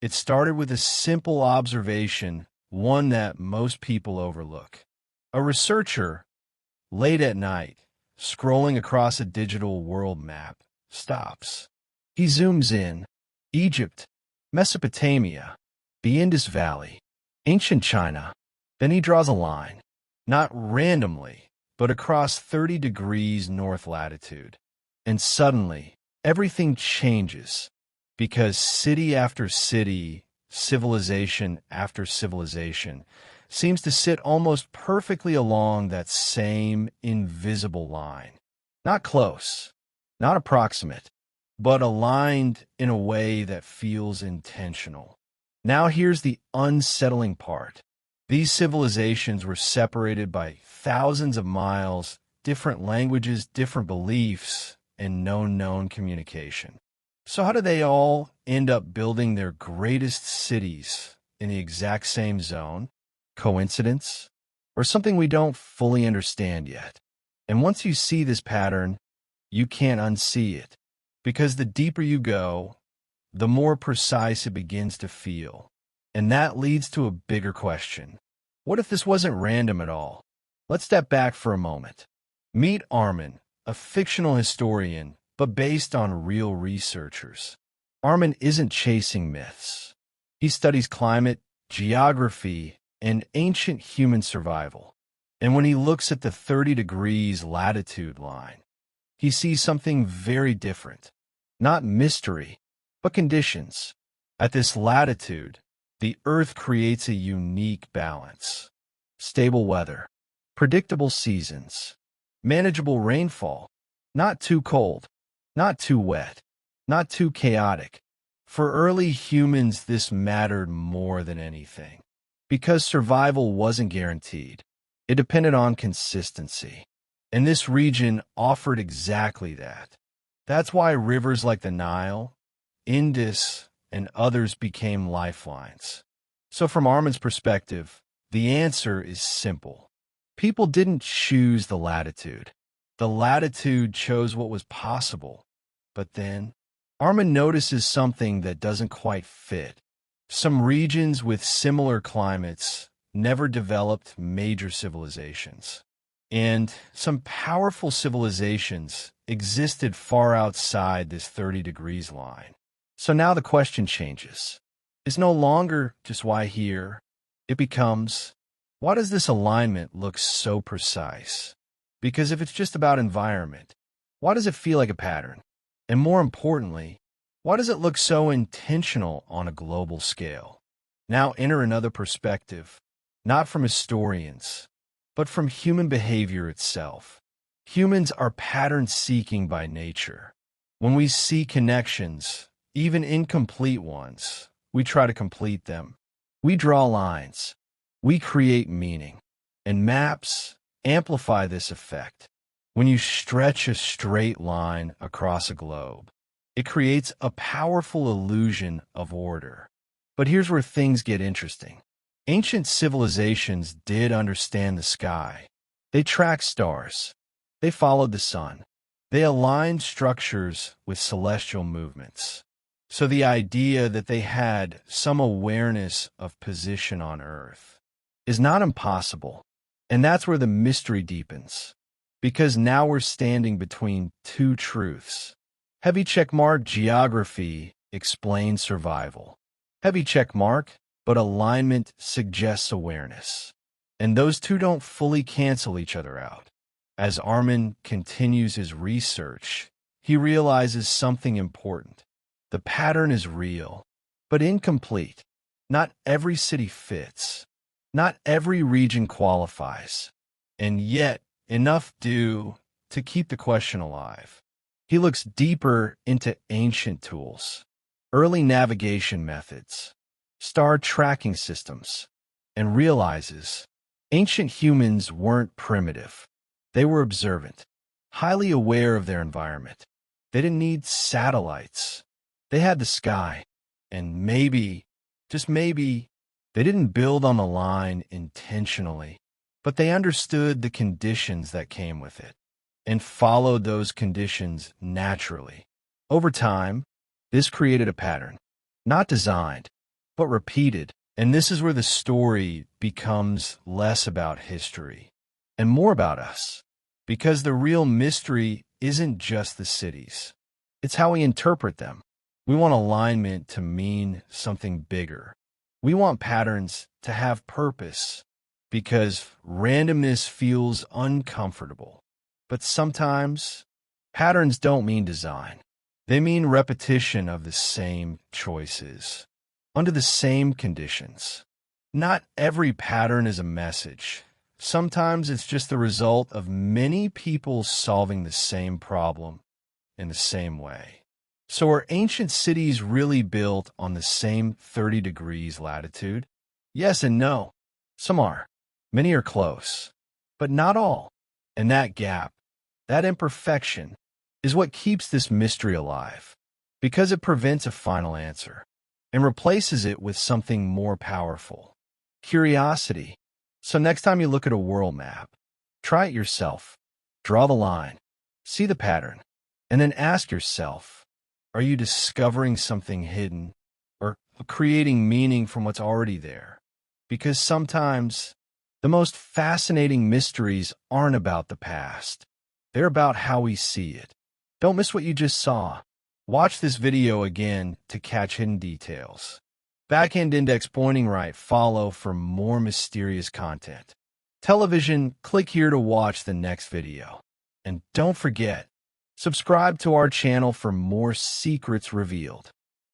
It started with a simple observation, one that most people overlook. A researcher, late at night, scrolling across a digital world map, stops. He zooms in. Egypt, Mesopotamia, the Indus Valley, ancient China. Then he draws a line, not randomly, but across 30 degrees north latitude. And suddenly, everything changes, because city after city, civilization after civilization, seems to sit almost perfectly along that same invisible line. Not close, not approximate, but aligned in a way that feels intentional. Now here's the unsettling part. These civilizations were separated by thousands of miles, different languages, different beliefs, and no known communication. So how do they all end up building their greatest cities in the exact same zone? Coincidence? Or something we don't fully understand yet? And once you see this pattern, you can't unsee it. Because the deeper you go, the more precise it begins to feel. And that leads to a bigger question. What if this wasn't random at all? Let's step back for a moment. Meet Armin, a fictional historian, but based on real researchers. Armin isn't chasing myths. He studies climate, geography, and ancient human survival. And when he looks at the 30 degrees latitude line, he sees something very different. Not mystery, but conditions. At this latitude, the Earth creates a unique balance. Stable weather, predictable seasons, manageable rainfall, not too cold, not too wet, not too chaotic. For early humans, this mattered more than anything. Because survival wasn't guaranteed, it depended on consistency. And this region offered exactly that. That's why rivers like the Nile, Indus, and others became lifelines. So from Armin's perspective, the answer is simple. People didn't choose the latitude. The latitude chose what was possible. But then, Armin notices something that doesn't quite fit. Some regions with similar climates never developed major civilizations. And some powerful civilizations existed far outside this 30 degrees line. So now the question changes. It's no longer just why here. It becomes, why does this alignment look so precise? Because if it's just about environment, why does it feel like a pattern? And more importantly, why does it look so intentional on a global scale? Now enter another perspective, not from historians, but from human behavior itself. Humans are pattern-seeking by nature. When we see connections, even incomplete ones, we try to complete them. We draw lines. We create meaning. And maps amplify this effect. When you stretch a straight line across a globe, it creates a powerful illusion of order. But here's where things get interesting. Ancient civilizations did understand the sky. They tracked stars. They followed the sun. They aligned structures with celestial movements. So the idea that they had some awareness of position on Earth is not impossible. And that's where the mystery deepens. Because now we're standing between two truths. Heavy checkmark geography explains survival. Heavy checkmark, but alignment suggests awareness. And those two don't fully cancel each other out. As Armin continues his research, he realizes something important. The pattern is real, but incomplete. Not every city fits. Not every region qualifies. And yet, enough do to keep the question alive. He looks deeper into ancient tools, early navigation methods, star tracking systems, and realizes ancient humans weren't primitive. They were observant, highly aware of their environment. They didn't need satellites. They had the sky. And maybe, just maybe, they didn't build on the line intentionally, but they understood the conditions that came with it and followed those conditions naturally. Over time, this created a pattern, not designed, but repeated. And this is where the story becomes less about history and more about us. Because the real mystery isn't just the cities. It's how we interpret them. We want alignment to mean something bigger. We want patterns to have purpose because randomness feels uncomfortable. But sometimes patterns don't mean design. They mean repetition of the same choices under the same conditions. Not every pattern is a message. Sometimes it's just the result of many people solving the same problem in the same way. So are ancient cities really built on the same 30 degrees latitude? Yes and no. Some are. Many are close. But not all. And that gap, that imperfection, is what keeps this mystery alive. Because it prevents a final answer and replaces it with something more powerful. Curiosity. So next time you look at a world map, try it yourself. Draw the line. See the pattern. And then ask yourself, are you discovering something hidden or creating meaning from what's already there? Because sometimes the most fascinating mysteries aren't about the past. They're about how we see it. Don't miss what you just saw. Watch this video again to catch hidden details. Backhand index pointing right, follow for more mysterious content. Television, click here to watch the next video. And don't forget, subscribe to our channel for more secrets revealed.